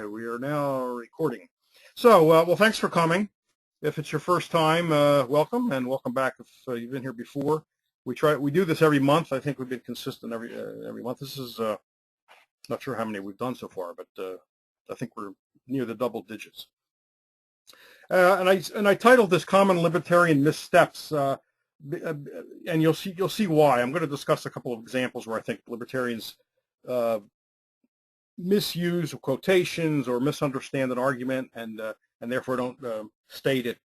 We are now recording. So, well, thanks for coming. If it's your first time, welcome, and welcome back if you've been here before. We do this every month. I think we've been consistent every month. This is not sure how many we've done so far, but I think we're near the double digits. And I titled this "Common Libertarian Missteps," and you'll see why. I'm going to discuss a couple of examples where I think libertarians misuse of quotations or misunderstand an argument, and therefore don't state it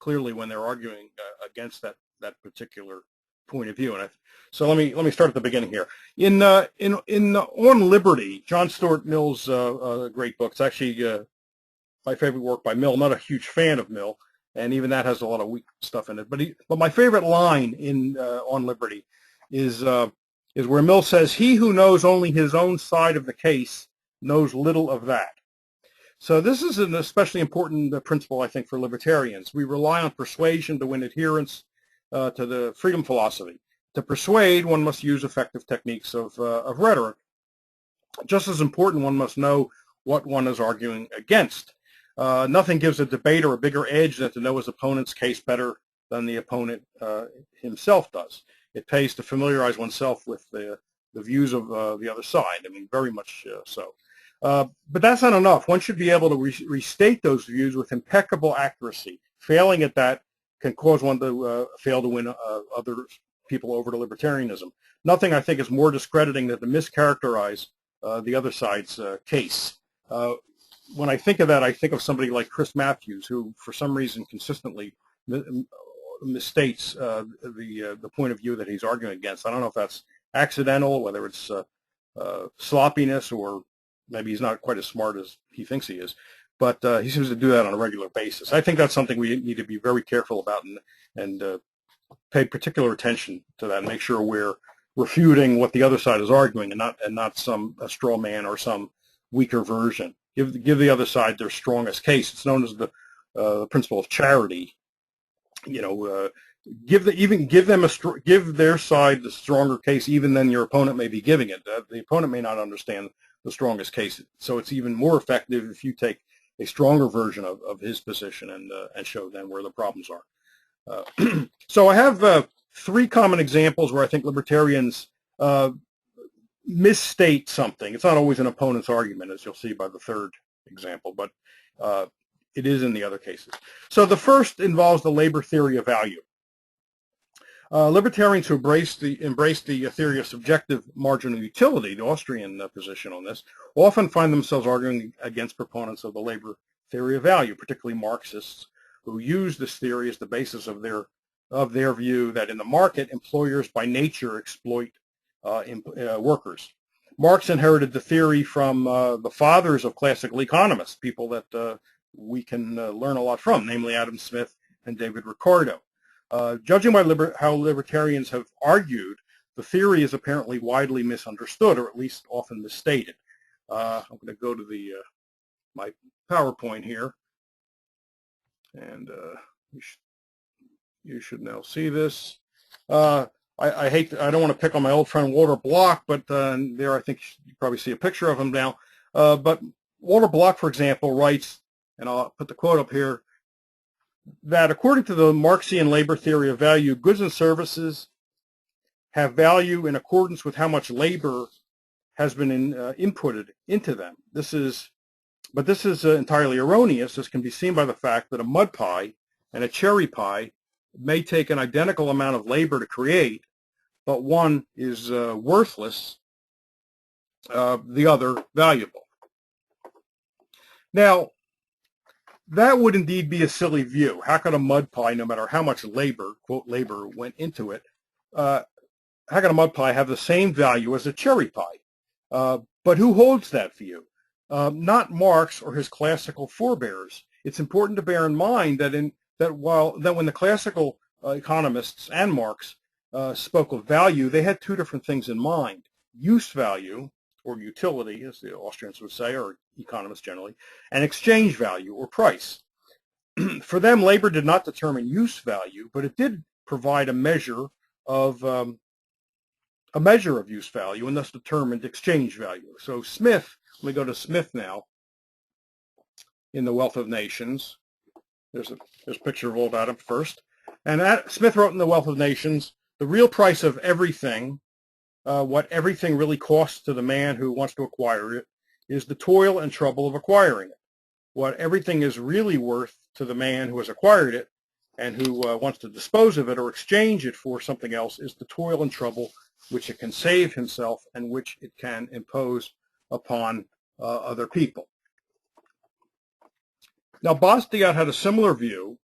clearly when they're arguing against that particular point of view. So let me start at the beginning here. In On Liberty, John Stuart Mill's great book. It's actually my favorite work by Mill. I'm not a huge fan of Mill, and even that has a lot of weak stuff in it. But my favorite line in On Liberty is where Mill says, "He who knows only his own side of the case knows little of that." So this is an especially important principle, I think, for libertarians. We rely on persuasion to win adherence to the freedom philosophy. To persuade, one must use effective techniques of rhetoric. Just as important, one must know what one is arguing against. Nothing gives a debater a bigger edge than to know his opponent's case better than the opponent himself does. It pays to familiarize oneself with the views of the other side. I mean, very much so. But that's not enough. One should be able to restate those views with impeccable accuracy. Failing at that can cause one to fail to win other people over to libertarianism. Nothing, I think, is more discrediting than to mischaracterize the other side's case. When I think of that, I think of somebody like Chris Matthews, who, for some reason, consistently misstates the point of view that he's arguing against. I don't know if that's accidental, whether it's sloppiness, or maybe he's not quite as smart as he thinks he is, but he seems to do that on a regular basis. I think that's something we need to be very careful about and pay particular attention to that and make sure we're refuting what the other side is arguing and not a straw man or some weaker version. Give the other side their strongest case. It's known as the principle of charity. You know, give their side the stronger case even than your opponent may be giving it. The opponent may not understand the strongest case, so it's even more effective if you take a stronger version of his position and show them where the problems are. So I have three common examples where I think libertarians misstate something. It's not always an opponent's argument, as you'll see by the third example, but it is in the other cases. So the first involves the labor theory of value. Libertarians who embrace the theory of subjective marginal utility, the Austrian position on this, often find themselves arguing against proponents of the labor theory of value, particularly Marxists, who use this theory as the basis of their view that in the market, employers by nature exploit workers. Marx inherited the theory from the fathers of classical economists, people that we can learn a lot from, namely Adam Smith and David Ricardo. Judging by how libertarians have argued, the theory is apparently widely misunderstood, or at least often misstated. I'm going to go to my PowerPoint here, and you should now see this. I don't want to pick on my old friend Walter Block, but there I think you probably see a picture of him now. But Walter Block, for example, writes, and I'll put the quote up here, that according to the Marxian labor theory of value, goods and services have value in accordance with how much labor has been inputted into them. This is entirely erroneous, as can be seen by the fact that a mud pie and a cherry pie may take an identical amount of labor to create, but one is worthless, the other valuable. Now, that would indeed be a silly view. How could a mud pie, no matter how much labor, quote, labor went into it, how could a mud pie have the same value as a cherry pie? But who holds that view? Not Marx or his classical forebears. It's important to bear in mind that when the classical economists and Marx spoke of value, they had two different things in mind: use value, or utility, as the Austrians would say, or economists generally, and exchange value, or price. For them, labor did not determine use value, but it did provide a measure of use value, and thus determined exchange value. So Smith, let me go to Smith now. in The Wealth of Nations. There's a picture of old Adam first. And Smith wrote in The Wealth of Nations, the real price of everything, what everything really costs to the man who wants to acquire it, is the toil and trouble of acquiring it. What everything is really worth to the man who has acquired it and who wants to dispose of it or exchange it for something else is the toil and trouble which it can save himself and which it can impose upon other people. Now, Bastiat had a similar view.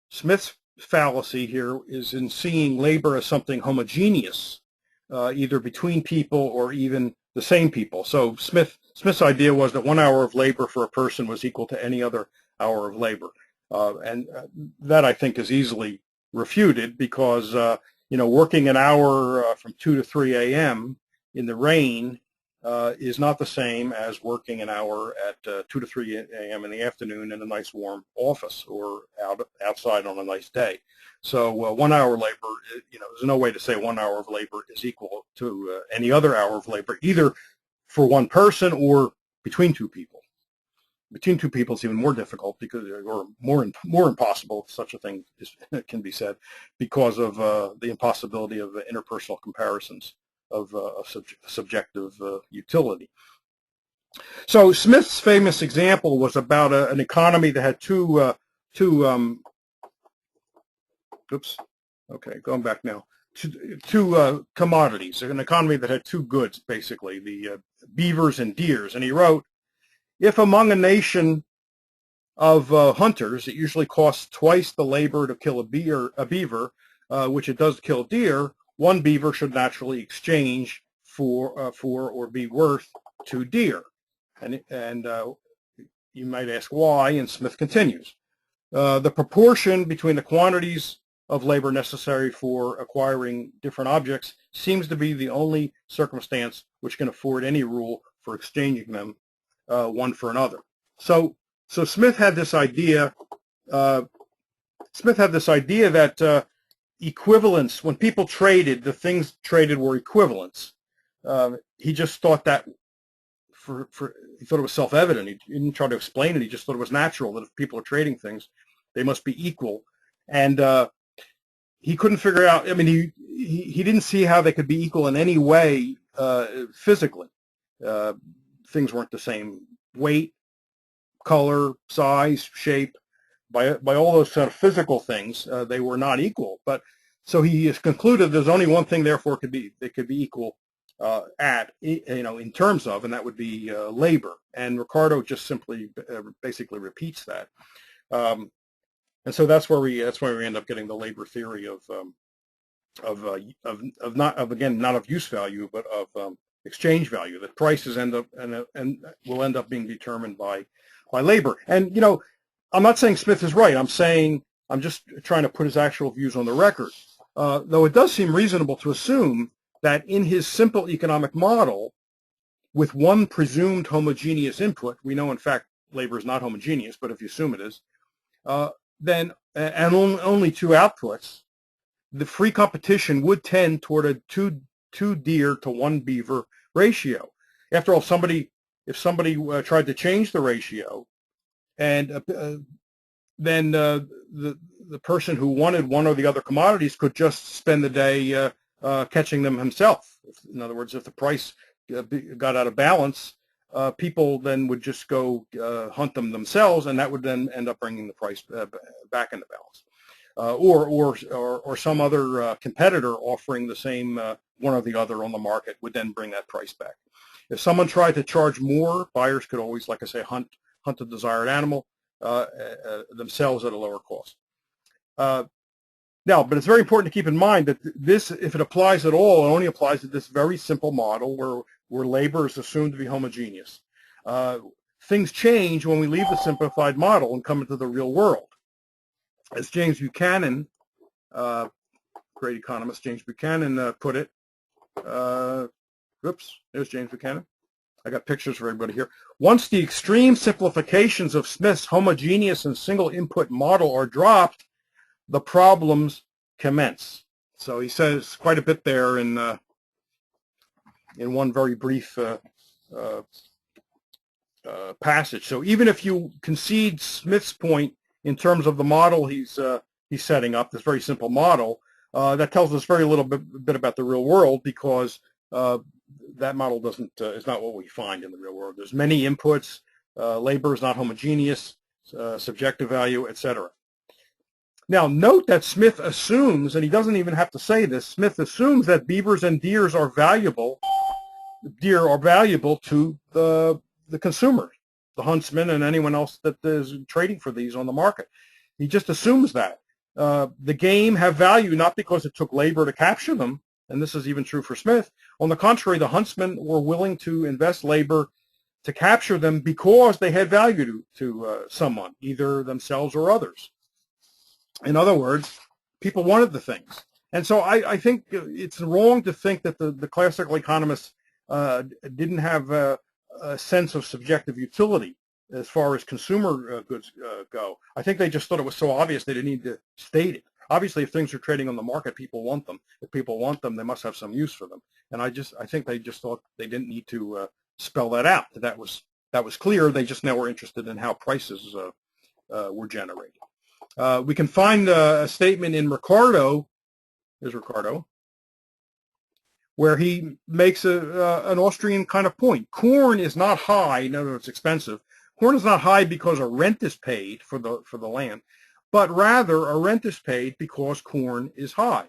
Smith's fallacy here is in seeing labor as something homogeneous, either between people or even the same people. So Smith's idea was that 1 hour of labor for a person was equal to any other hour of labor. And that, I think, is easily refuted because, working an hour from 2 to 3 a.m. in the rain is not the same as working an hour at 2 to 3 a.m. in the afternoon in a nice warm office or outside on a nice day. So 1 hour labor, there's no way to say 1 hour of labor is equal to any other hour of labor, either for one person or between two people. Between two people is even more difficult because, or more impossible, if such a thing can be said, because of the impossibility of interpersonal comparisons of subjective utility. So Smith's famous example was about an economy that had two commodities, an economy that had two goods, basically, the beavers and deers. And he wrote, if among a nation of hunters, it usually costs twice the labor to kill a beaver, which it does to kill a deer, one beaver should naturally exchange for or be worth 2 deer. And you might ask why, and Smith continues. The proportion between the quantities of labor necessary for acquiring different objects seems to be the only circumstance which can afford any rule for exchanging them one for another. So Smith had this idea. That equivalence, when people traded, the things traded were equivalents. He just thought that he thought it was self-evident. He didn't try to explain it. He just thought it was natural that if people are trading things, they must be equal. And he couldn't figure out. I mean, he didn't see how they could be equal in any way physically. Things weren't the same weight, color, size, shape. By all those sort of physical things, they were not equal. But so he has concluded there's only one thing, therefore, they could be equal in terms of, and that would be labor. And Ricardo just simply basically repeats that. And so that's where we end up getting the labor theory not of use value, but of exchange value. That prices end up and will end up being determined by labor. And I'm not saying Smith is right. I'm just trying to put his actual views on the record. Though it does seem reasonable to assume that in his simple economic model, with one presumed homogeneous input, we know in fact labor is not homogeneous, but if you assume it is, then and only 2 outputs, the free competition would tend toward a two deer to 1 beaver ratio. After all, if somebody tried to change the ratio, and then the person who wanted one or the other commodities could just spend the day catching them himself. In other words, if the price got out of balance, people then would just go hunt them themselves, and that would then end up bringing the price back into balance. Or some other competitor offering the same one or the other on the market would then bring that price back. If someone tried to charge more, buyers could always, like I say, hunt the desired animal themselves at a lower cost. Now, but it's very important to keep in mind that this, if it applies at all, it only applies to this very simple model where labor is assumed to be homogeneous. Things change when we leave the simplified model and come into the real world. As James Buchanan, great economist James Buchanan put it, there's James Buchanan. I got pictures for everybody here. Once the extreme simplifications of Smith's homogeneous and single input model are dropped, the problems commence. So he says quite a bit there in one very brief passage. So even if you concede Smith's point in terms of the model he's setting up, this very simple model, that tells us very little bit about the real world, because that model doesn't is not what we find in the real world. There's many inputs. Labor is not homogeneous, subjective value, etc. Now, note that Smith assumes, and he doesn't even have to say this, Smith assumes that beavers and deer are valuable to the consumer, the huntsman, and anyone else that is trading for these on the market. He just assumes that. The game have value not because it took labor to capture them, and this is even true for Smith. On the contrary, the huntsmen were willing to invest labor to capture them because they had value to someone, either themselves or others. In other words, people wanted the things. And so I think it's wrong to think that the classical economists didn't have a sense of subjective utility as far as consumer goods go. I think they just thought it was so obvious they didn't need to state it. Obviously, if things are trading on the market, people want them. If people want them, they must have some use for them. And I think they just thought they didn't need to spell that out. That was clear. They just now were interested in how prices were generated. We can find a statement in Ricardo. There's Ricardo, where he makes an Austrian kind of point. Corn is not high. No, it's expensive. Corn is not high because a rent is paid for the land, but rather a rent is paid because corn is high.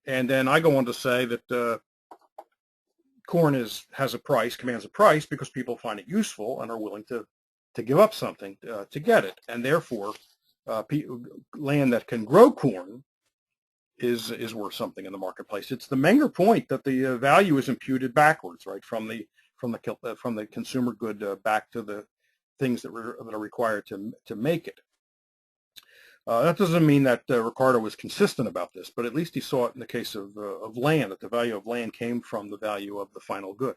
And then I go on to say that corn has a price, commands a price, because people find it useful and are willing to give up something to get it, and therefore land that can grow corn is worth something in the marketplace. It's the Menger point that the value is imputed backwards, right, from the consumer good back to the things that are required to make it. That doesn't mean that Ricardo was consistent about this, but at least he saw it in the case of land, that the value of land came from the value of the final good.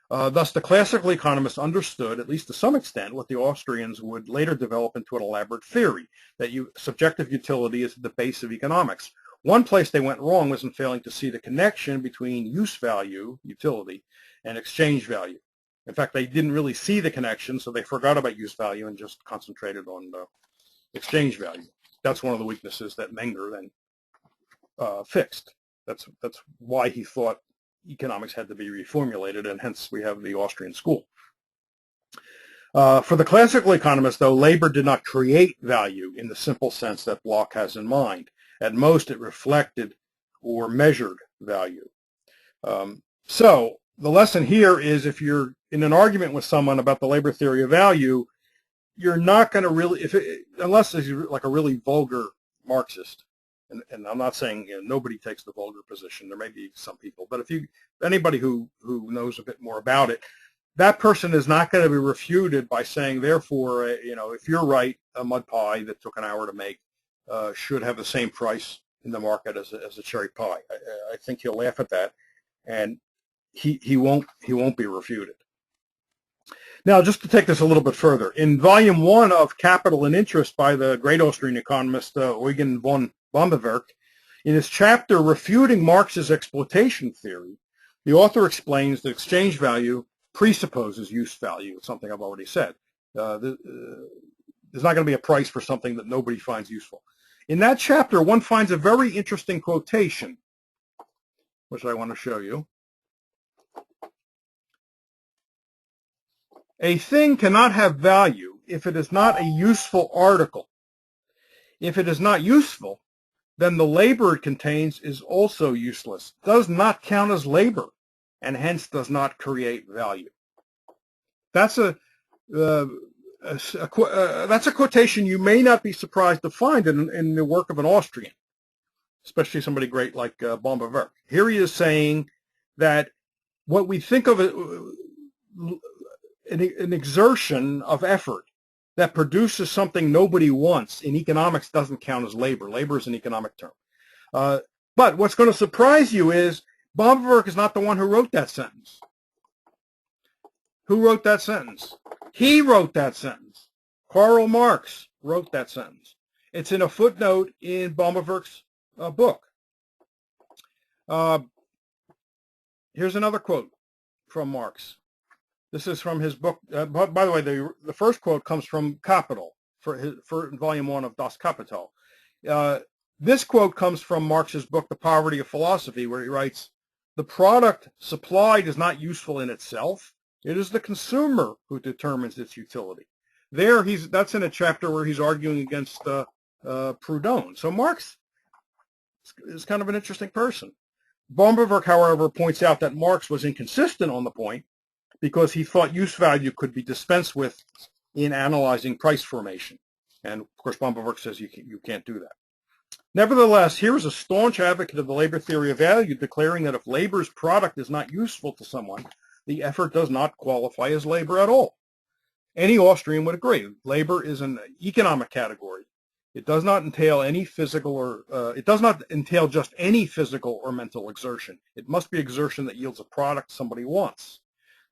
Thus, the classical economists understood, at least to some extent, what the Austrians would later develop into an elaborate theory, that subjective utility is at the base of economics. One place they went wrong was in failing to see the connection between use value, utility, and exchange value. In fact, they didn't really see the connection, so they forgot about use value and just concentrated on exchange value. That's one of the weaknesses that Menger then fixed. That's why he thought economics had to be reformulated, and hence we have the Austrian school. For the classical economists, though, labor did not create value in the simple sense that Bloch has in mind. At most, it reflected or measured value. So the lesson here is, if you're in an argument with someone about the labor theory of value, you're not going to really, unless you're like a really vulgar Marxist, and I'm not saying nobody takes the vulgar position. There may be some people, but anybody who knows a bit more about it, that person is not going to be refuted by saying, therefore, if you're right, a mud pie that took an hour to make should have the same price in the market as a cherry pie. I think he'll laugh at that, and he won't be refuted. Now, just to take this a little bit further, in Volume 1 of Capital and Interest by the great Austrian economist Eugen von Bombewerk, in his chapter refuting Marx's exploitation theory, the author explains that exchange value presupposes use value. It's something I've already said. There's not going to be a price for something that nobody finds useful. In that chapter, one finds a very interesting quotation, which I want to show you. A thing cannot have value if it is not a useful article. If it is not useful, then the labor it contains is also useless, does not count as labor, and hence does not create value. That's a quotation you may not be surprised to find in the work of an Austrian, especially somebody great like Bombewerk. Here he is saying that what we think of an exertion of effort that produces something nobody wants in economics doesn't count as labor. Labor is an economic term. But what's going to surprise you is Bombewerk is not the one who wrote that sentence. Who wrote that sentence? He wrote that sentence. Karl Marx wrote that sentence. It's in a footnote in Bombewerk's book. Here's another quote from Marx. This is from his book. By the way, the first quote comes from Capital, for volume 1 of Das Kapital. This quote comes from Marx's book, The Poverty of Philosophy, where he writes, "The product supplied is not useful in itself. It is the consumer who determines its utility." That's in a chapter where he's arguing against Proudhon. So Marx is kind of an interesting person. Bomberwerk, however, points out that Marx was inconsistent on the point because he thought use value could be dispensed with in analyzing price formation. And of course, Bomberwerk says you can't do that. Nevertheless, here is a staunch advocate of the labor theory of value declaring that if labor's product is not useful to someone, the effort does not qualify as labor at all. Any Austrian would agree. Labor is an economic category. It does not entail any physical it does not entail just any physical or mental exertion. It must be exertion that yields a product somebody wants.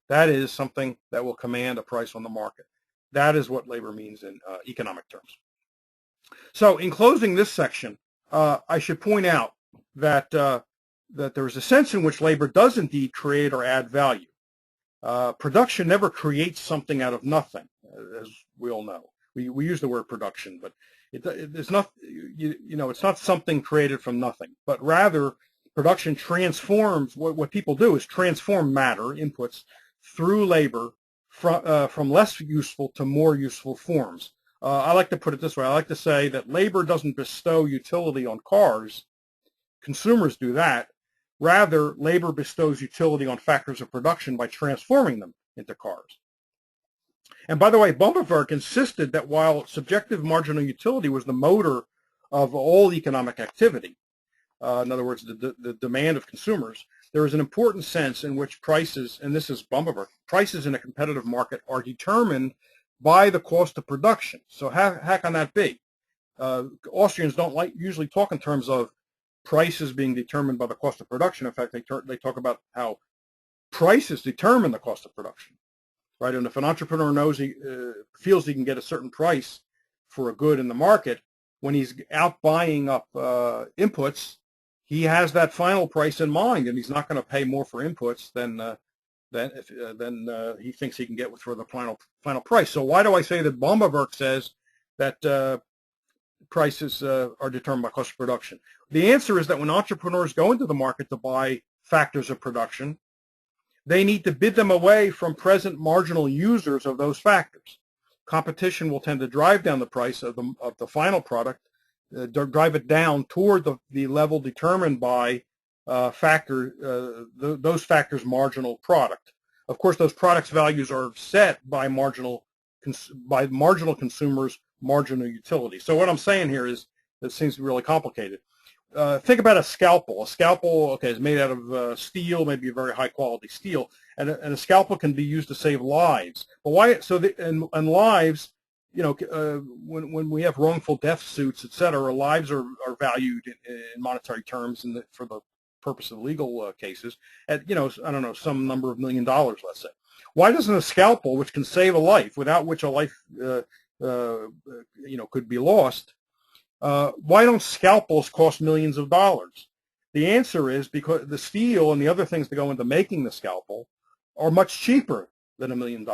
That is something that will command a price on the market. That is what labor means in economic terms. So in closing this section, I should point out that there is a sense in which labor does indeed create or add value. Production never creates something out of nothing, as we all know. We use the word production, but it's not, it's not something created from nothing, but rather production transforms, what people do is transform matter, inputs, through labor from less useful to more useful forms. I like to put it this way. I like to say that labor doesn't bestow utility on cars. Consumers do that. Rather, labor bestows utility on factors of production by transforming them into cars. And by the way, Bomberwerk insisted that while subjective marginal utility was the motor of all economic activity, in other words, the demand of consumers, there is an important sense in which prices, and this is Bomberwerk, prices in a competitive market are determined by the cost of production. So how can that be? Austrians don't usually talk in terms of prices being determined by the cost of production. In fact, they talk about how prices determine the cost of production, right? And if an entrepreneur knows feels he can get a certain price for a good in the market, when he's out buying up inputs, he has that final price in mind, and he's not going to pay more for inputs than he thinks he can get for the final price. So why do I say that Bomberwerk says that prices are determined by cost of production? The answer is that when entrepreneurs go into the market to buy factors of production, they need to bid them away from present marginal users of those factors. Competition will tend to drive down the price of the final product, drive it down toward the level determined by those factors' marginal product. Of course, those products' values are set by marginal consumers' marginal utility. So what I'm saying here is, it seems really complicated. Think about a scalpel. A scalpel, okay, is made out of steel, maybe a very high quality steel, and a scalpel can be used to save lives. But why? So and lives, when we have wrongful death suits, et cetera, lives are valued in monetary terms for the purpose of legal cases at, I don't know, some number of $1 million, let's say. Why doesn't a scalpel, which can save a life, without which a life, could be lost, why don't scalpels cost millions of dollars? The answer is because the steel and the other things that go into making the scalpel are much cheaper than $1 million.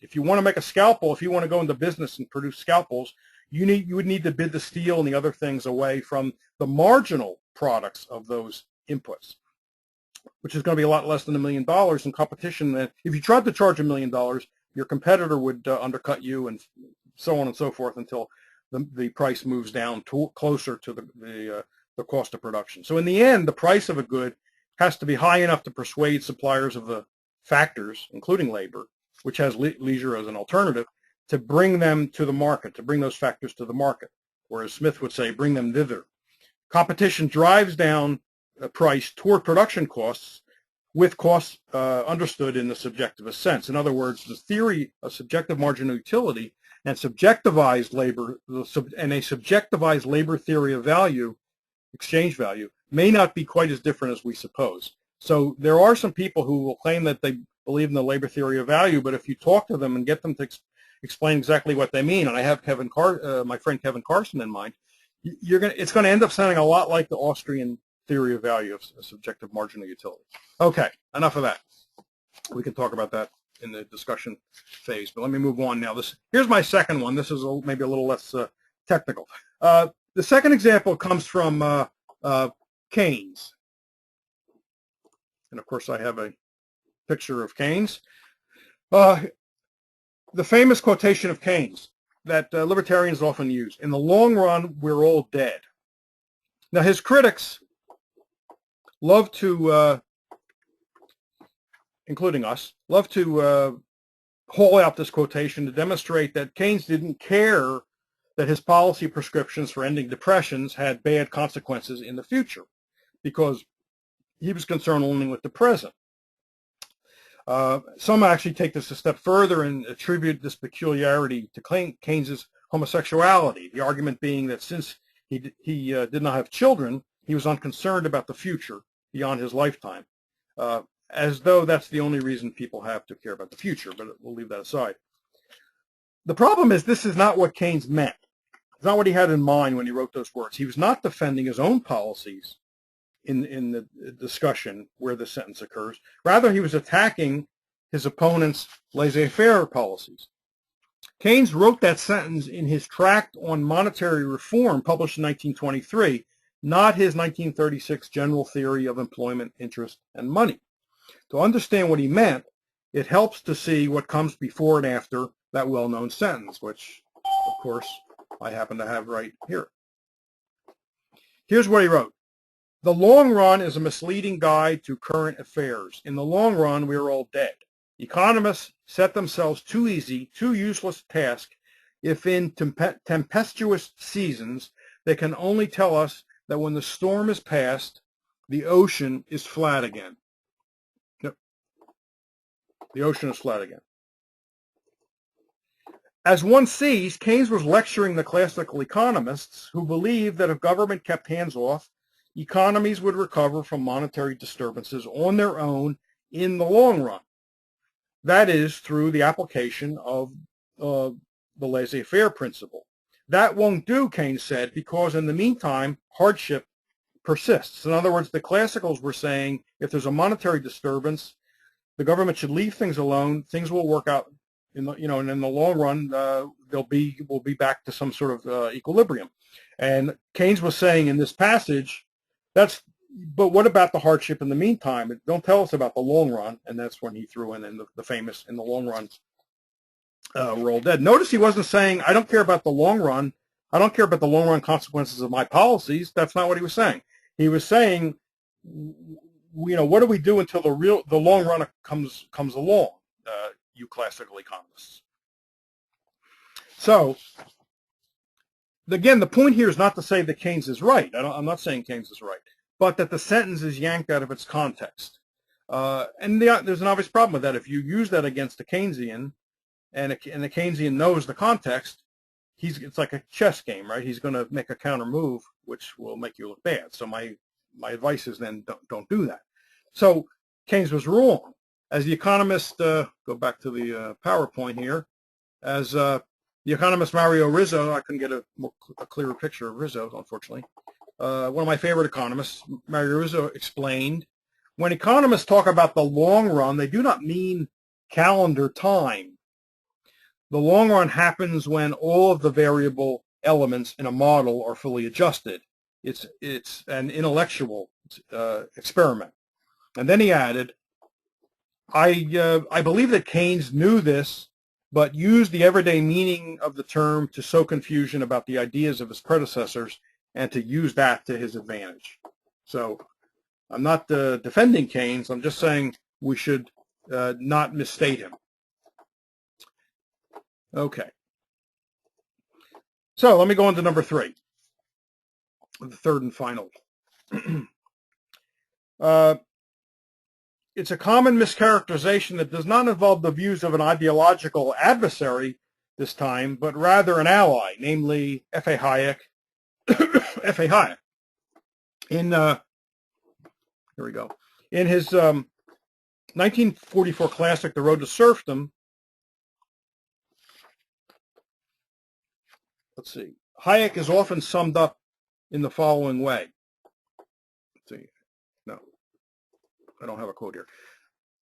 If you want to make a scalpel, if you want to go into business and produce scalpels, you would need to bid the steel and the other things away from the marginal products of those inputs, which is going to be a lot less than $1 million in competition. If you tried to charge $1 million, your competitor would undercut you, and so on and so forth, until the price moves down closer to the cost of production. So in the end, the price of a good has to be high enough to persuade suppliers of the factors, including labor, which has leisure as an alternative, to bring them to the market, to bring those factors to the market, or as Smith would say, bring them thither. Competition drives down a price toward production costs, with costs understood in the subjectivist sense. In other words, the theory of subjective marginal utility and subjectivized labor, and a subjectivized labor theory of value, exchange value, may not be quite as different as we suppose. So there are some people who will claim that they believe in the labor theory of value, but if you talk to them and get them to explain exactly what they mean, and I have my friend Kevin Carson in mind, it's going to end up sounding a lot like the Austrian theory of value of subjective marginal utility. Okay, enough of that. We can talk about that in the discussion phase. But let me move on now. Here's my second one. This is maybe a little less technical. The second example comes from Keynes. And of course, I have a picture of Keynes. The famous quotation of Keynes that libertarians often use: "In the long run, we're all dead." Now, his critics love to, including us, love to haul out this quotation to demonstrate that Keynes didn't care that his policy prescriptions for ending depressions had bad consequences in the future, because he was concerned only with the present. Some actually take this a step further and attribute this peculiarity to Keynes's homosexuality, the argument being that since he did not have children, he was unconcerned about the future beyond his lifetime, as though that's the only reason people have to care about the future, but we'll leave that aside. The problem is this is not what Keynes meant. It's not what he had in mind when he wrote those words. He was not defending his own policies in the discussion where the sentence occurs. Rather, he was attacking his opponent's laissez-faire policies. Keynes wrote that sentence in his tract on monetary reform, published in 1923, not his 1936 general theory of employment, interest, and money. To understand what he meant, it helps to see what comes before and after that well-known sentence, which, of course, I happen to have right here. Here's what he wrote: "The long run is a misleading guide to current affairs. In the long run, we are all dead. Economists set themselves too easy, too useless a task if in tempestuous seasons they can only tell us that when the storm is past, the ocean is flat again." Yep. The ocean is flat again. As one sees, Keynes was lecturing the classical economists who believed that if government kept hands off, economies would recover from monetary disturbances on their own in the long run. That is, through the application of the laissez-faire principle. That won't do, Keynes said, because in the meantime, hardship persists. In other words, the classicals were saying if there's a monetary disturbance, the government should leave things alone. Things will work out, and in the long run, we'll be back to some sort of equilibrium. And Keynes was saying in this passage, but what about the hardship in the meantime? Don't tell us about the long run. And that's when he threw in the famous, in the long run, we're all dead. Notice he wasn't saying, I don't care about the long run. I don't care about the long run consequences of my policies. That's not what he was saying. He was saying, what do we do until the long run comes along, you classical economists? So, again, the point here is not to say that Keynes is right. I'm not saying Keynes is right, but that the sentence is yanked out of its context. And there's an obvious problem with that. If you use that against a Keynesian, and the Keynesian knows the context, it's like a chess game, right? He's going to make a counter move, which will make you look bad. So my advice is then don't do that. So Keynes was wrong. As the economist, go back to the PowerPoint here, as the economist Mario Rizzo, I couldn't get a clearer picture of Rizzo, unfortunately. One of my favorite economists, Mario Rizzo, explained, when economists talk about the long run, they do not mean calendar time. The long run happens when all of the variable elements in a model are fully adjusted. It's an intellectual experiment. And then he added, I believe that Keynes knew this, but used the everyday meaning of the term to sow confusion about the ideas of his predecessors and to use that to his advantage. So I'm not defending Keynes. I'm just saying we should not misstate him. Okay. So let me go on to number 3, the third and final. It's a common mischaracterization that does not involve the views of an ideological adversary this time, but rather an ally, namely F.A. Hayek. F.A. Hayek. Here we go. In his 1944 classic, The Road to Serfdom, let's see, Hayek is often summed up in the following way. Let's see. No, I don't have a quote here.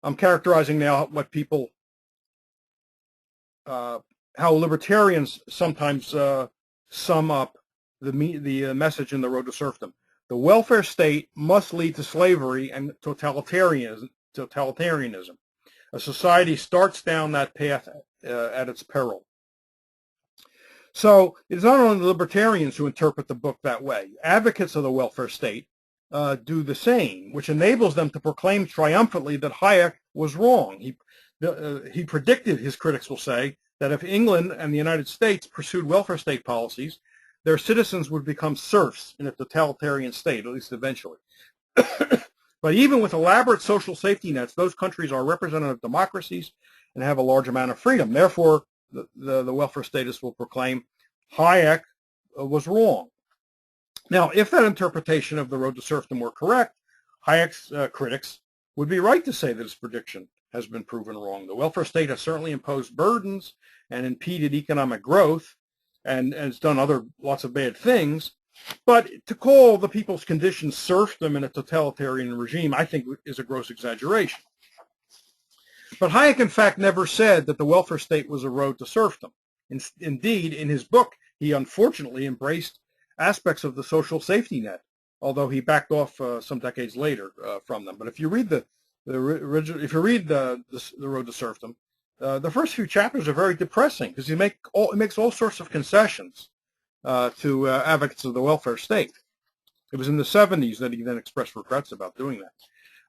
I'm characterizing now what people how libertarians sometimes sum up the message in The Road to Serfdom. The welfare state must lead to slavery and totalitarianism. A society starts down that path at its peril. So it's not only libertarians who interpret the book that way. Advocates of the welfare state do the same, which enables them to proclaim triumphantly that Hayek was wrong. He predicted, his critics will say, that if England and the United States pursued welfare state policies, their citizens would become serfs in a totalitarian state, at least eventually. But even with elaborate social safety nets, those countries are representative democracies and have a large amount of freedom. Therefore, the welfare statists will proclaim Hayek was wrong. Now, if that interpretation of The Road to Serfdom were correct, Hayek's critics would be right to say that his prediction has been proven wrong. The welfare state has certainly imposed burdens and impeded economic growth, and it's done lots of bad things. But to call the people's condition serfdom in a totalitarian regime, I think, is a gross exaggeration. But Hayek, in fact, never said that the welfare state was a road to serfdom. Indeed, in his book, he unfortunately embraced aspects of the social safety net, although he backed off some decades later from them. But if you read the Road to Serfdom, the first few chapters are very depressing because it makes all sorts of concessions to advocates of the welfare state. It was in the 70s that he then expressed regrets about doing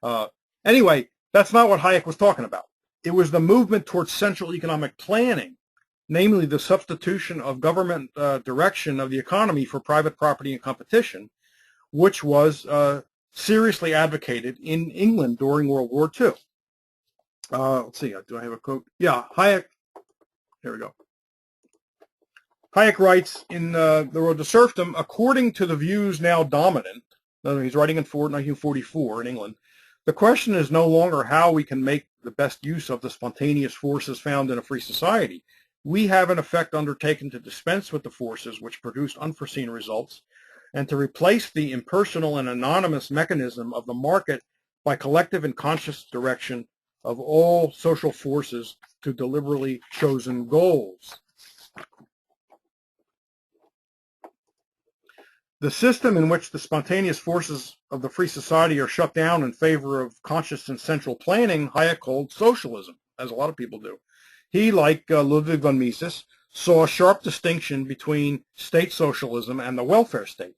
that. Anyway, that's not what Hayek was talking about. It was the movement towards central economic planning, namely the substitution of government direction of the economy for private property and competition, which was seriously advocated in England during World War II. Let's see, do I have a quote? Yeah, Hayek, here we go. Hayek writes in The Road to Serfdom, according to the views now dominant, he's writing in 1944 in England, the question is no longer how we can make the best use of the spontaneous forces found in a free society. We have in effect undertaken to dispense with the forces which produced unforeseen results and to replace the impersonal and anonymous mechanism of the market by collective and conscious direction of all social forces to deliberately chosen goals. The system in which the spontaneous forces of the free society are shut down in favor of conscious and central planning, Hayek called socialism, as a lot of people do. He, like Ludwig von Mises, saw a sharp distinction between state socialism and the welfare state.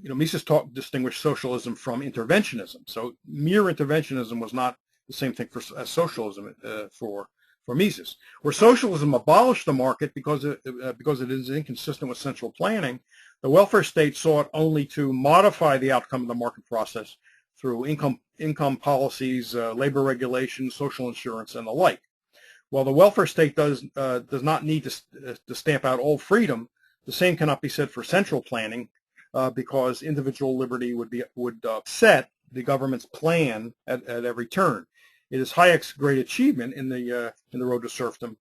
Mises distinguished socialism from interventionism. So mere interventionism was not the same thing as socialism for Mises. Where socialism abolished the market because it is inconsistent with central planning, the welfare state sought only to modify the outcome of the market process through income policies, labor regulations, social insurance, and the like. While the welfare state does not need to stamp out all freedom, the same cannot be said for central planning because individual liberty would upset the government's plan at every turn. It is Hayek's great achievement in the Road to Serfdom.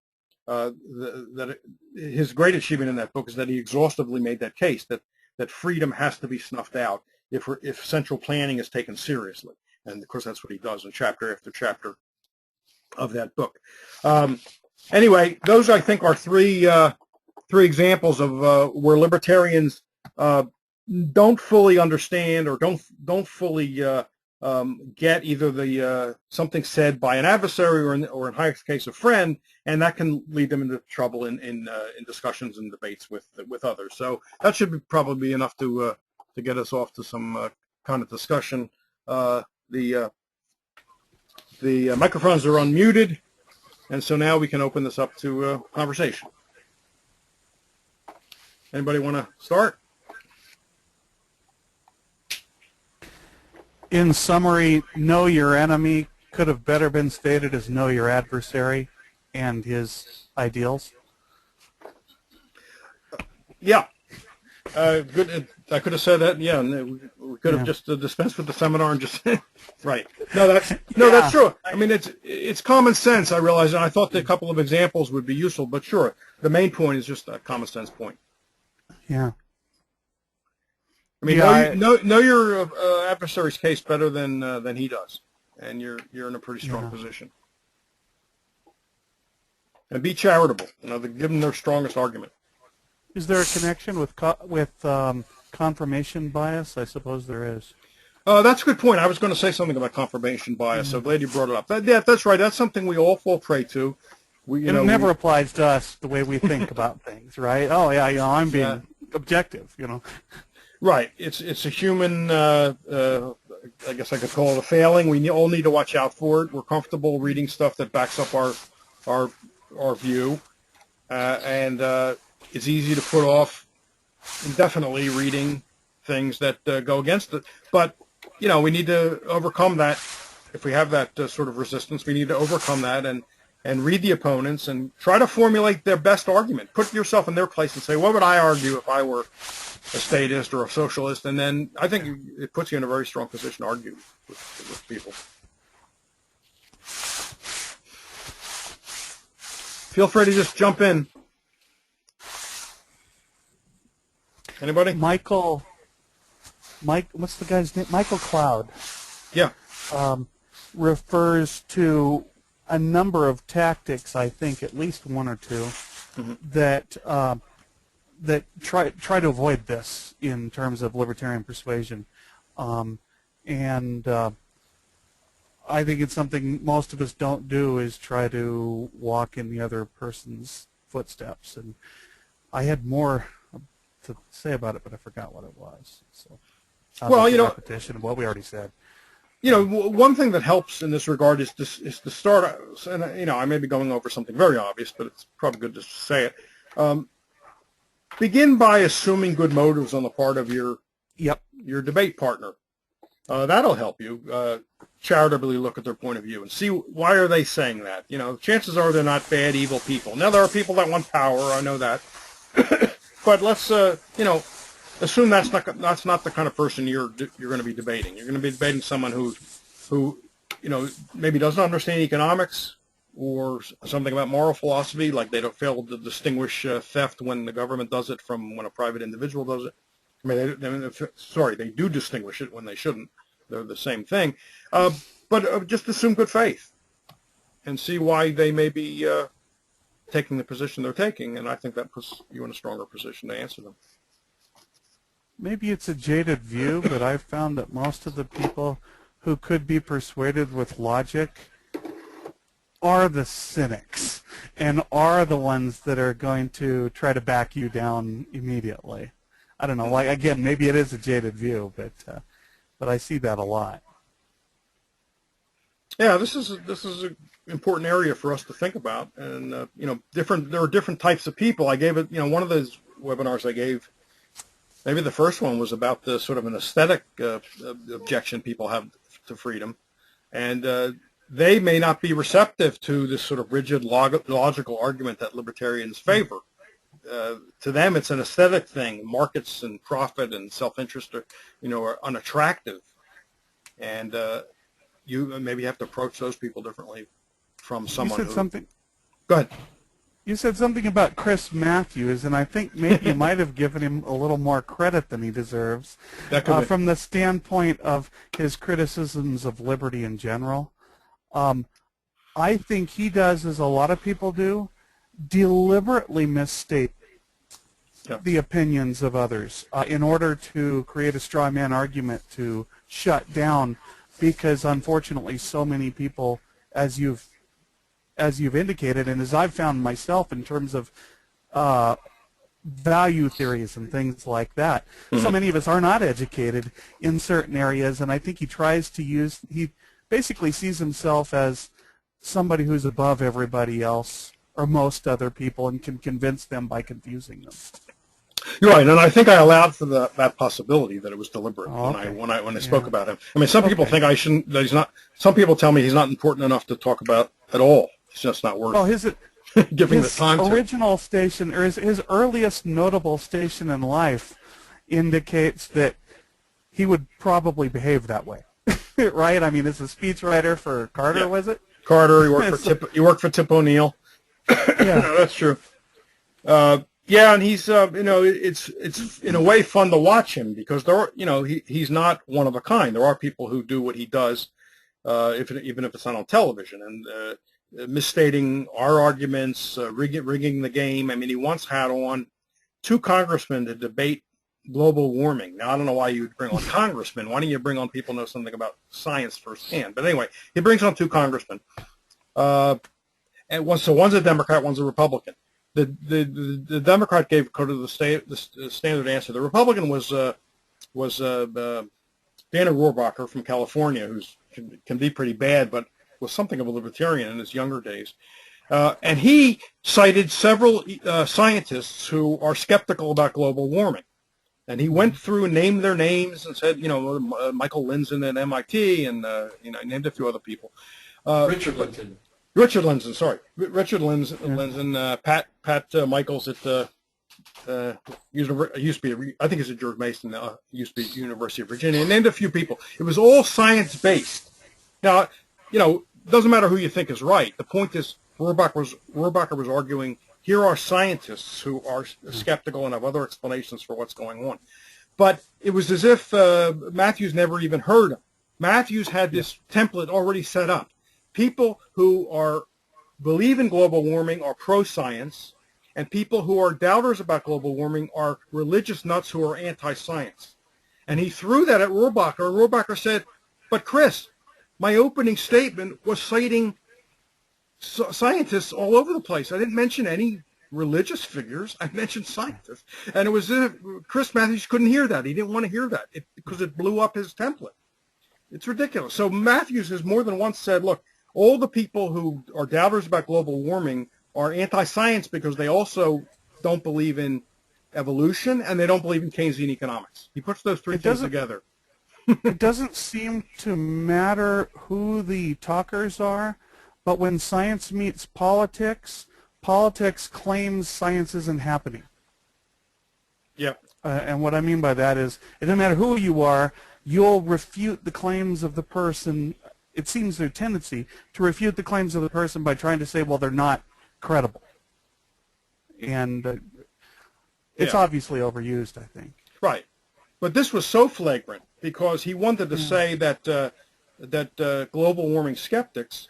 His great achievement in that book is that he exhaustively made that case that freedom has to be snuffed out if central planning is taken seriously. And of course, that's what he does in chapter after chapter of that book. Anyway, those I think are three examples of where libertarians don't fully understand or don't fully get either the something said by an adversary or in Hayek's case a friend, and that can lead them into trouble in discussions and debates with others. So that should probably be enough to get us off to some kind of discussion. The microphones are unmuted, and so now we can open this up to conversation. Anybody want to start? In summary, know your enemy could have better been stated as know your adversary and his ideals. Yeah. Good. I could have said that. Yeah, and we could have just dispensed with the seminar and just right. No, that's true. I mean, it's common sense. I realize, and I thought that a couple of examples would be useful, but sure, the main point is just a common sense point. Yeah. I mean, know your adversary's case better than he does, and you're in a pretty strong position. and be charitable. Give them their strongest argument. Is there a connection with confirmation bias? I suppose there is. That's a good point. I was going to say something about confirmation bias. So glad you brought it up. That's right. That's something we all fall prey to. It never applies to us the way we think about things, right? Oh yeah, I'm being objective, Right. It's a human. I guess I could call it a failing. We all need to watch out for it. We're comfortable reading stuff that backs up our view, and it's easy to put off indefinitely reading things that go against it. But we need to overcome that. If we have that sort of resistance, we need to overcome that and read the opponents and try to formulate their best argument. Put yourself in their place and say, what would I argue if I were a statist or a socialist? And then I think it puts you in a very strong position to argue with people. Feel free to just jump in. Anybody? What's the guy's name? Michael Cloud. Yeah. Refers to a number of tactics, I think at least one or two, that try to avoid this in terms of libertarian persuasion, and I think it's something most of us don't do, is try to walk in the other person's footsteps. And I had more to say about it, but I forgot what it was. So, repetition of what we already said. One thing that helps in this regard is to start, and I may be going over something very obvious, but it's probably good to say it. Begin by assuming good motives on the part of your debate partner. That'll help you charitably look at their point of view and see why are they saying that. Chances are they're not bad, evil people. Now, there are people that want power. I know that. But let's, assume that's not the kind of person you're going to be debating. You're going to be debating someone who maybe doesn't understand economics or something about moral philosophy, like they don't fail to distinguish theft when the government does it from when a private individual does it. I mean, they do distinguish it when they shouldn't. They're the same thing. But just assume good faith and see why they may be taking the position they're taking, and I think that puts you in a stronger position to answer them. Maybe it's a jaded view, but I've found that most of the people who could be persuaded with logic are the cynics and are the ones that are going to try to back you down immediately. I don't know. Again, maybe it is a jaded view, but I see that a lot. Yeah, this is an important area for us to think about, and there are different types of people. I gave it, one of those webinars I gave. Maybe the first one was about the sort of an aesthetic objection people have to freedom, and they may not be receptive to this sort of rigid logical argument that libertarians favor. To them, it's an aesthetic thing. Markets and profit and self-interest are unattractive, and you maybe have to approach those people differently from someone. You said something. Go ahead. You said something about Chris Matthews, and I think maybe you might have given him a little more credit than he deserves from the standpoint of his criticisms of liberty in general. I think he does, as a lot of people do, deliberately misstate the opinions of others in order to create a straw man argument to shut down, because unfortunately so many people, as you've indicated, and as I've found myself in terms of value theories and things like that, so many of us are not educated in certain areas, and I think he basically sees himself as somebody who's above everybody else or most other people and can convince them by confusing them. You're right, and I think I allowed for that possibility that it was deliberate when I spoke about him. I mean, some people think I shouldn't. That he's not. Some people tell me he's not important enough to talk about at all. It's just not worth giving the time to. His original station, or his earliest notable station in life, indicates that he would probably behave that way, right? I mean, as a speechwriter for Carter, was it? Carter. He worked for Tip O'Neill. Yeah, no, that's true. Yeah, and he's it's in a way fun to watch him because he's not one of a kind. There are people who do what he does, even if it's not on television, and misstating our arguments, rigging the game. I mean, he once had on 2 congressmen to debate global warming. Now, I don't know why you would bring on congressmen. Why don't you bring on people who know something about science firsthand? But anyway, he brings on 2 congressmen. And one's a Democrat, one's a Republican. The Democrat gave the standard answer. The Republican was Dana Rohrabacher from California, who can be pretty bad, but was something of a libertarian in his younger days. And he cited several scientists who are skeptical about global warming. And he went through and named their names and said, Michael Lindzen at MIT, and named a few other people. Richard Lindzen. Richard Lindzen, Pat Michaels at used to be, I think it's at George Mason, used to be University of Virginia, and named a few people. It was all science-based. Now, it doesn't matter who you think is right. The point is, Rohrabacher was arguing, here are scientists who are skeptical and have other explanations for what's going on. But it was as if Matthews never even heard him. Matthews had this template already set up. People who believe in global warming are pro-science, and people who are doubters about global warming are religious nuts who are anti-science. And he threw that at Rohrabacher, and Rohrabacher said, but Chris, my opening statement was citing scientists all over the place. I didn't mention any religious figures. I mentioned scientists. And it was as if Chris Matthews couldn't hear that. He didn't want to hear that because it blew up his template. It's ridiculous. So Matthews has more than once said, look, all the people who are doubters about global warming are anti-science because they also don't believe in evolution and they don't believe in Keynesian economics. He puts those 3 things together. It doesn't seem to matter who the talkers are, but when science meets politics, politics claims science isn't happening. Yeah. And what I mean by that is, it doesn't matter who you are, you'll refute the claims of the person. It seems their tendency to refute the claims of the person by trying to say, well, they're not credible. And it's obviously overused, I think. Right. But this was so flagrant because he wanted to say that global warming skeptics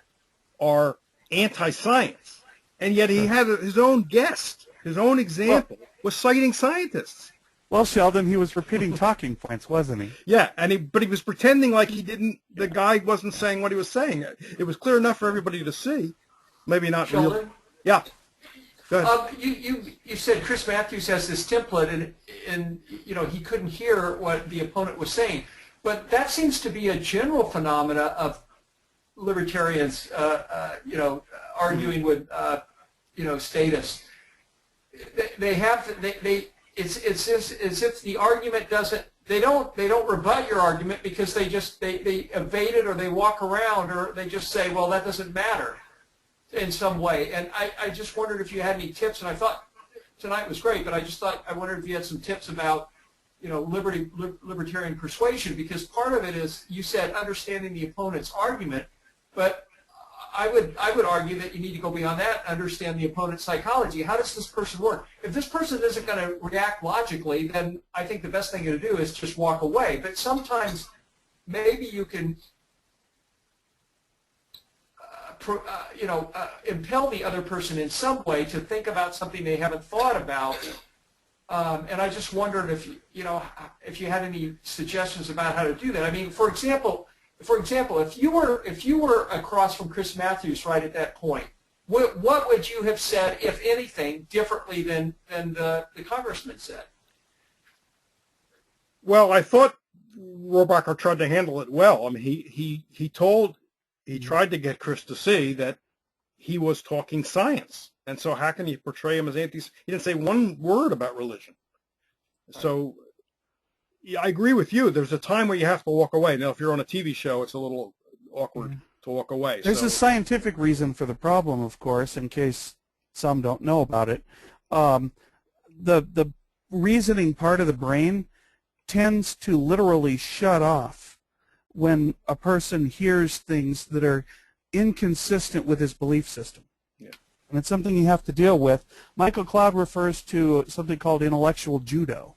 are anti-science. And yet he had his own guest, his own example, was citing scientists. Well, Sheldon, he was repeating talking points, wasn't he? Yeah, but he was pretending like he didn't. The guy wasn't saying what he was saying. It was clear enough for everybody to see. Maybe not. Sheldon? Real. Yeah. Go ahead. You said Chris Matthews has this template, and he couldn't hear what the opponent was saying. But that seems to be a general phenomena of libertarians, arguing with statists. It's as if the argument doesn't. They don't rebut your argument because they evade it or they walk around or they just say, well, that doesn't matter in some way. And I just wondered if you had any tips. And I thought tonight was great, but I wondered if you had some tips about libertarian persuasion, because part of it is, you said, understanding the opponent's argument, but I would argue that you need to go beyond that, understand the opponent's psychology. How does this person work? If this person isn't going to react logically, then I think the best thing to do is just walk away. But sometimes maybe you can impel the other person in some way to think about something they haven't thought about. And I just wondered if you had any suggestions about how to do that. I mean, for example, if you were across from Chris Matthews right at that point, what would you have said, if anything, differently than the congressman said? Well, I thought Rohrabacher tried to handle it well. I mean, he tried to get Chris to see that he was talking science, and so how can you portray him as anti? He didn't say one word about religion. So. Yeah, I agree with you. There's a time where you have to walk away. Now, if you're on a TV show, it's a little awkward to walk away. There's a scientific reason for the problem, of course, in case some don't know about it. The reasoning part of the brain tends to literally shut off when a person hears things that are inconsistent with his belief system. Yeah. And it's something you have to deal with. Michael Cloud refers to something called intellectual judo,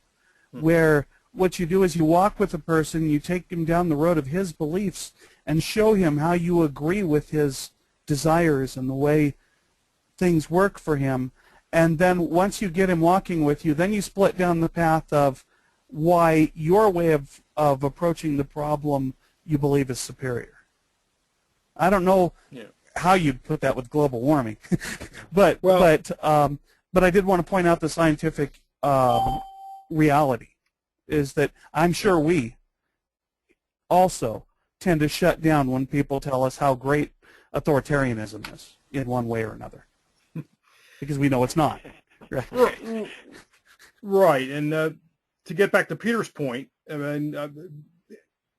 where what you do is you walk with a person, you take him down the road of his beliefs and show him how you agree with his desires and the way things work for him. And then once you get him walking with you, then you split down the path of why your way of approaching the problem you believe is superior. I don't know how you'd put that with global warming, but I did want to point out the scientific reality is that I'm sure we also tend to shut down when people tell us how great authoritarianism is in one way or another, because we know it's not. Right, and to get back to Peter's point, I mean,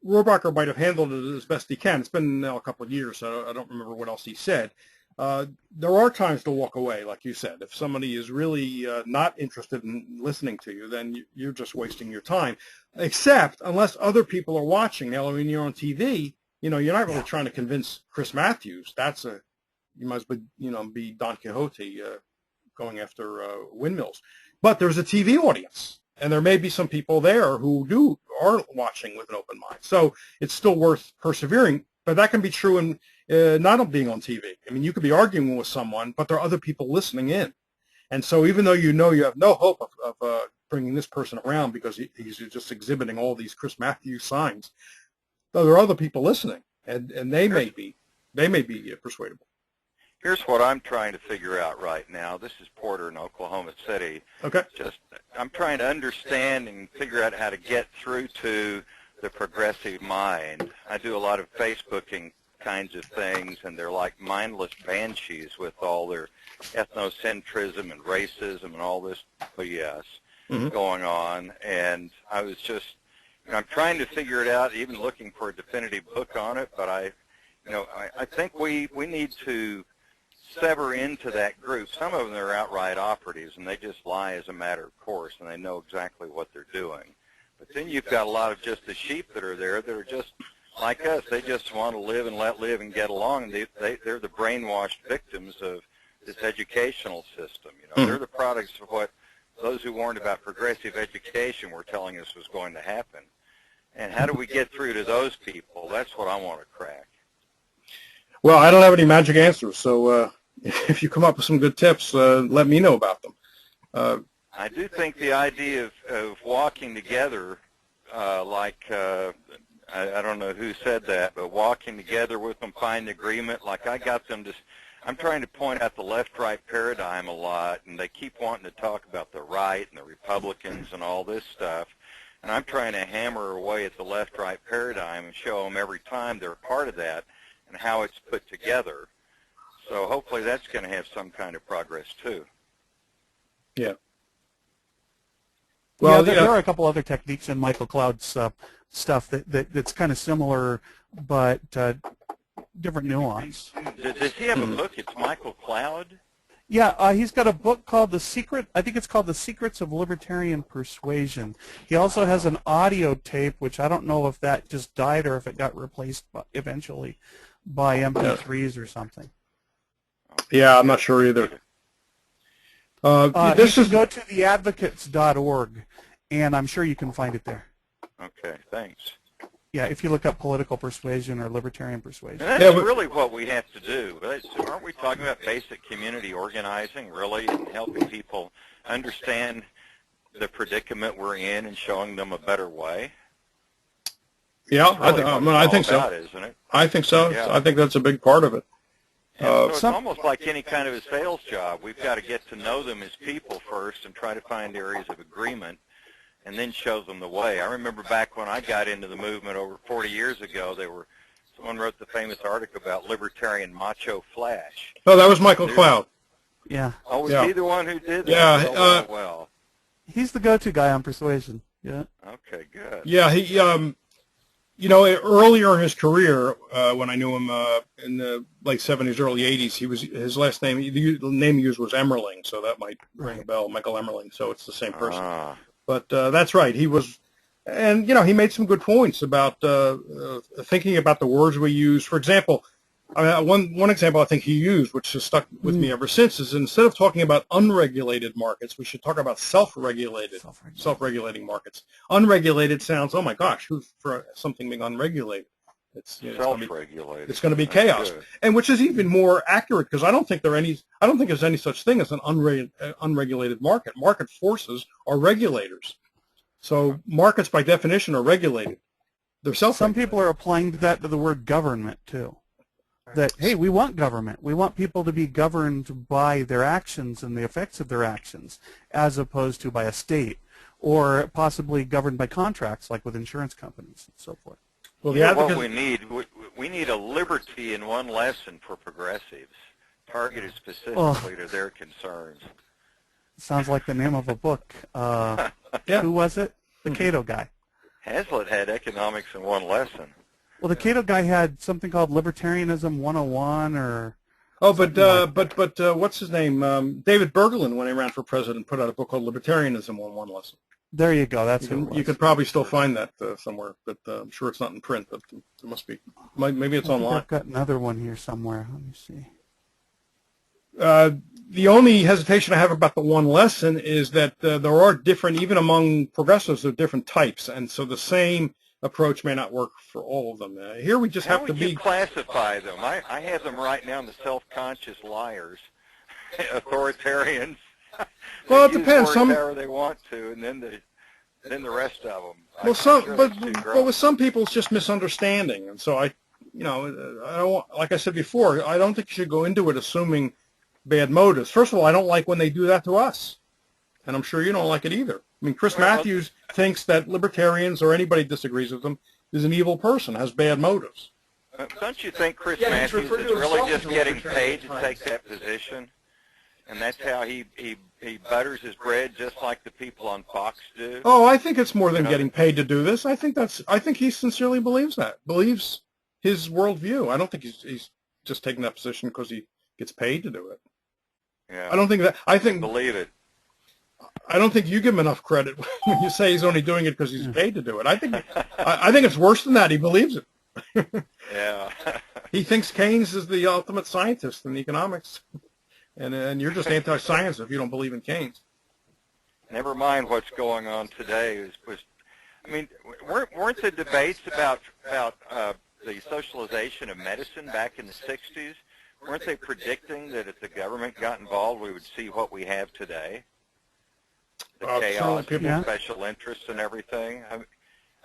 Rohrabacher might have handled it as best he can. It's been now a couple of years, so I don't remember what else he said. There are times to walk away, like you said. If somebody is really not interested in listening to you, then you're just wasting your time. Except unless other people are watching. Now, when you're on TV, you're not really trying to convince Chris Matthews. You might as well, be Don Quixote going after windmills. But there's a TV audience, and there may be some people there who are watching with an open mind. So it's still worth persevering. But that can be true in not being on TV. I mean, you could be arguing with someone, but there are other people listening in. And so even though you have no hope of bringing this person around because he's just exhibiting all these Chris Matthews signs, there are other people listening, and they may be persuadable. Here's what I'm trying to figure out right now. This is Porter in Oklahoma City. Okay. I'm trying to understand and figure out how to get through to the progressive mind. I do a lot of Facebooking kinds of things, and they're like mindless banshees with all their ethnocentrism and racism and all this BS going on. And I was I'm trying to figure it out, even looking for a definitive book on it. But I think we need to sever into that group. Some of them are outright operatives, and they just lie as a matter of course, and they know exactly what they're doing. But then you've got a lot of just the sheep that are there that are just like us. They just want to live and let live and get along. And they're the brainwashed victims of this educational system. They're the products of what those who warned about progressive education were telling us was going to happen. And how do we get through to those people? That's what I want to crack. Well, I don't have any magic answers, so if you come up with some good tips, let me know about them. I do think the idea of walking together, I don't know who said that, but walking together with them, find agreement, like I got them to, I'm trying to point out the left-right paradigm a lot, and they keep wanting to talk about the right and the Republicans and all this stuff, and I'm trying to hammer away at the left-right paradigm and show them every time they're a part of that and how it's put together. So hopefully that's going to have some kind of progress too. Yeah. Well, there are a couple other techniques in Michael Cloud's stuff that's kind of similar, but different nuance. Does he have a book? It's Michael Cloud? Yeah, he's got a book called I think it's called The Secrets of Libertarian Persuasion. He also has an audio tape, which I don't know if that just died or if it got replaced eventually by MP3s or something. Yeah, I'm not sure either. You should go to theadvocates.org, and I'm sure you can find it there. Okay, thanks. Yeah, if you look up political persuasion or libertarian persuasion. And that's really what we have to do. Aren't we talking about basic community organizing, really, and helping people understand the predicament we're in and showing them a better way? Yeah, really I think so. Isn't it? I think so. Yeah. I think that's a big part of it. So it's almost like any kind of a sales job. We've got to get to know them as people first and try to find areas of agreement and then show them the way. I remember back when I got into the movement over 40 years ago, someone wrote the famous article about Libertarian Macho Flash. Oh, that was Michael Cloud. Yeah. Oh, was he the one who did that? Yeah. Well. He's the go-to guy on persuasion. Yeah. Okay, good. Yeah, he, earlier in his career, when I knew him in the late 70s, early 80s, his last name, the name he used was Emmerling, so that might ring a bell, Michael Emmerling, so it's the same person. But that's right, he was, and, he made some good points about thinking about the words we use. For example, one example I think he used, which has stuck with me ever since, is instead of talking about unregulated markets, we should talk about self-regulating markets. Unregulated sounds, oh my gosh, who's for something being unregulated? It's, you know, self-regulated. It's going to be That's chaos, good. and which is even more accurate because I don't think there's any such thing as an unregulated market. Market forces are regulators. So markets by definition are regulated. They're self-regulated. Some people are applying that to the word government too. That, hey, we want government. We want people to be governed by their actions and the effects of their actions, as opposed to by a state, or possibly governed by contracts, like with insurance companies and so forth. Well, the what we need a liberty in one lesson for progressives, targeted specifically to their concerns. Sounds like the name of a book. Who was it? The Cato guy. Hazlitt had economics in one lesson. Well, the Cato guy had something called Libertarianism 101, or... Oh, but what's his name? David Bergelin, when he ran for president, put out a book called Libertarianism on one lesson. There you go. That's who it was. You could probably still find that somewhere, but I'm sure it's not in print. But it must be. Maybe it's online. I've got another one here somewhere. Let me see. The only hesitation I have about the one lesson is that there are different, even among progressives, there are different types, and so the same approach may not work for all of them. Here we just have to be... How would you classify them? I have them right now in the self-conscious liars, authoritarians. Well, it depends. Some they want to, and then the rest of them. Well, but with some people, it's just misunderstanding, and so I don't, like I said before, I don't think you should go into it assuming bad motives. First of all, I don't like when they do that to us, and I'm sure you don't like it either. I mean, Chris Matthews thinks that libertarians or anybody disagrees with them is an evil person, has bad motives. Don't you think Chris Matthews is really just getting paid to take that position? And that's how he butters his bread just like the people on Fox do? Oh, I think it's more than getting paid to do this. I think he sincerely believes his worldview. I don't think he's just taking that position because he gets paid to do it. Yeah. I don't think that. I believe it. I don't think you give him enough credit when you say he's only doing it because he's paid to do it. I think it's worse than that. He believes it. Yeah. He thinks Keynes is the ultimate scientist in economics, and you're just anti-science if you don't believe in Keynes. Never mind what's going on today. I mean, weren't the debates about the socialization of medicine back in the 60s? Weren't they predicting that if the government got involved, we would see what we have today? The chaos, and special interests and everything.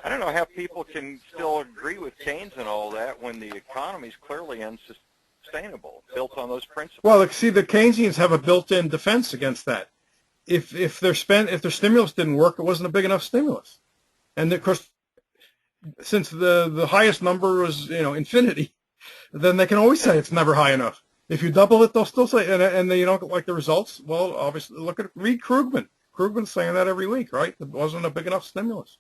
I don't know how people can still agree with Keynes and all that when the economy is clearly unsustainable, built on those principles. Well, see, the Keynesians have a built-in defense against that. If their stimulus didn't work, it wasn't a big enough stimulus, and of course, since the highest number was infinity, then they can always say it's never high enough. If you double it, they'll still say, and they don't like the results. Well, obviously, read Krugman. Krugman's saying that every week, right? It wasn't a big enough stimulus.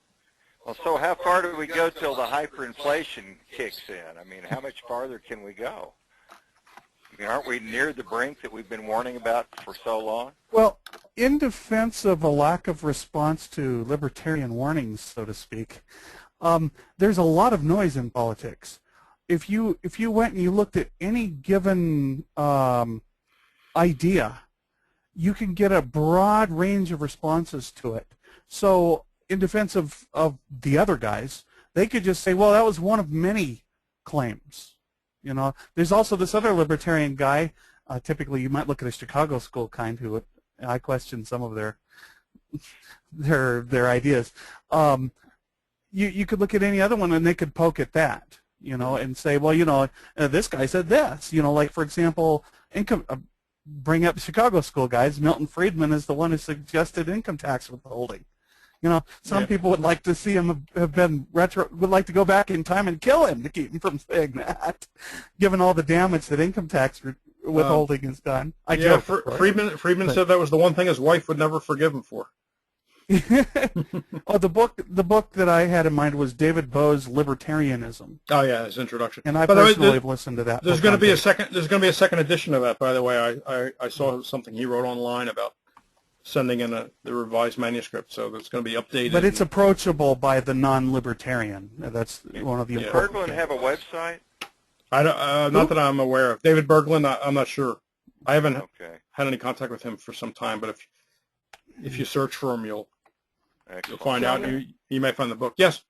Well, so how far do we go till the hyperinflation kicks in? I mean, how much farther can we go? I mean, aren't we near the brink that we've been warning about for so long? Well, in defense of a lack of response to libertarian warnings, so to speak, there's a lot of noise in politics. If you went and you looked at any given idea, you can get a broad range of responses to it. So in defense of the other guys, they could just say, well, that was one of many claims. There's also this other libertarian guy, typically you might look at a Chicago school kind who I question some of their ideas. You could look at any other one and they could poke at that, and say, well, this guy said this, like, for example, bring up Chicago school guys. Milton Friedman is the one who suggested income tax withholding. Some people would like to see him would like to go back in time and kill him to keep him from saying that, given all the damage that income tax withholding has done. Friedman said that was the one thing his wife would never forgive him for. Oh, the book that I had in mind was David Bowe's Libertarianism. Oh yeah, his introduction. And I personally have listened to that. There's going to be a second edition of that, by the way. I saw something he wrote online about sending in the revised manuscript, so it's going to be updated. But it's approachable by the non-libertarian. That's one of the important things. Berglund have a website? I don't, not that I'm aware of. David Berglund, I'm not sure. I haven't had any contact with him for some time, but if you search for him, you'll find out. You may find the book. Yes.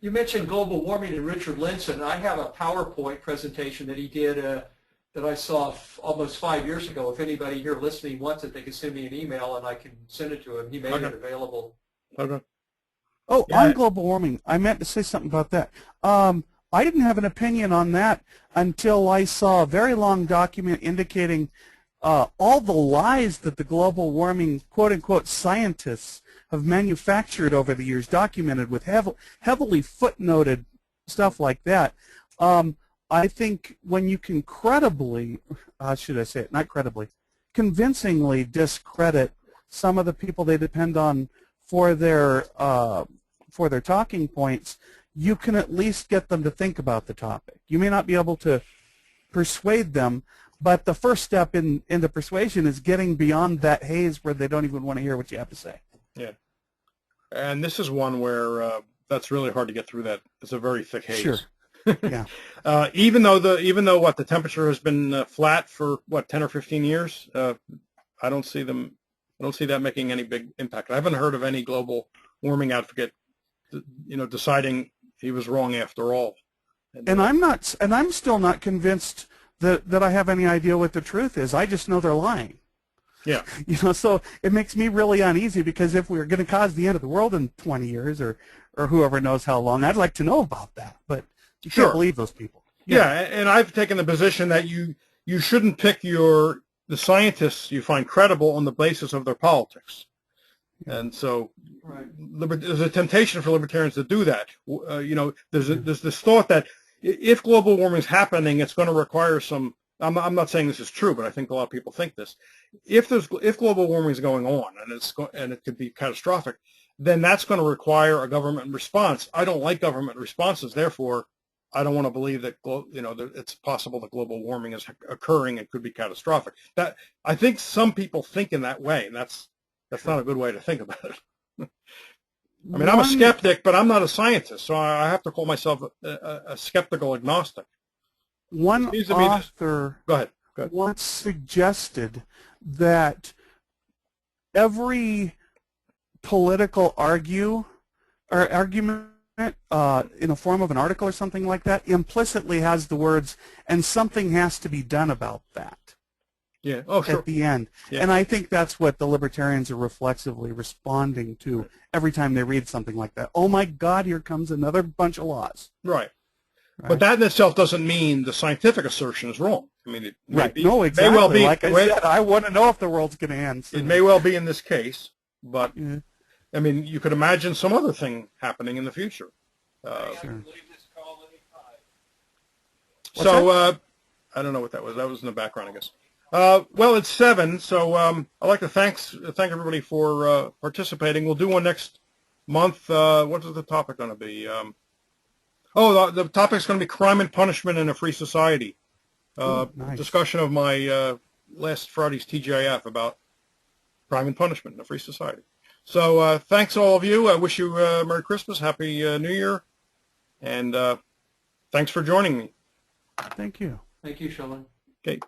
You mentioned global warming and Richard Linson. I have a PowerPoint presentation that he did that I saw almost 5 years ago. If anybody here listening wants it, they can send me an email and I can send it to him. He made it available. Okay. Oh, on global warming, I meant to say something about that. I didn't have an opinion on that until I saw a very long document indicating all the lies that the global warming quote-unquote scientists have manufactured over the years, documented with heavily footnoted stuff like that. I think when you can credibly, should I say it, not credibly, convincingly discredit some of the people they depend on for their talking points, you can at least get them to think about the topic. You may not be able to persuade them, but the first step into persuasion is getting beyond that haze where they don't even want to hear what you have to say. Yeah. And this is one where that's really hard to get through that. It's a very thick haze. Sure. Yeah. Even though the temperature has been flat for 10 or 15 years, I don't see that making any big impact. I haven't heard of any global warming advocate, deciding he was wrong after all. And I'm still not convinced that I have any idea what the truth is. I just know they're lying. Yeah. So it makes me really uneasy, because if we're going to cause the end of the world in 20 years or whoever knows how long, I'd like to know about that. But you can't believe those people. Yeah, and I've taken the position that you shouldn't pick the scientists you find credible on the basis of their politics. And so there's a temptation for libertarians to do that. There's this thought that if global warming is happening, it's going to require some. I'm not saying this is true, but I think a lot of people think this. If global warming is going on and it could be catastrophic, then that's going to require a government response. I don't like government responses, therefore I don't want to believe that that it's possible that global warming is occurring and could be catastrophic. That I think some people think in that way, and that's not a good way to think about it. I mean, I'm a skeptic, but I'm not a scientist, so I have to call myself a skeptical agnostic. One author Go ahead. once suggested that every political argument in the form of an article or something like that implicitly has the words, and something has to be done about that. Yeah. Oh, sure. At the end. Yeah. And I think that's what the libertarians are reflexively responding to every time they read something like that. Oh my God, here comes another bunch of laws. Right. But that in itself doesn't mean the scientific assertion is wrong. I mean, it may be, no, exactly. May well be, like I said, I want to know if the world's going to end soon. It may well be in this case, but I mean, you could imagine some other thing happening in the future. Sure. So I don't know what that was. That was in the background, I guess. Well, it's 7, so I'd like to thank everybody for participating. We'll do one next month. What is the topic going to be? The topic is going to be crime and punishment in a free society. Nice. Discussion of my last Friday's TGIF about crime and punishment in a free society. So thanks all of you. I wish you Merry Christmas, Happy New Year, and thanks for joining me. Thank you. Thank you, Sheldon. Okay.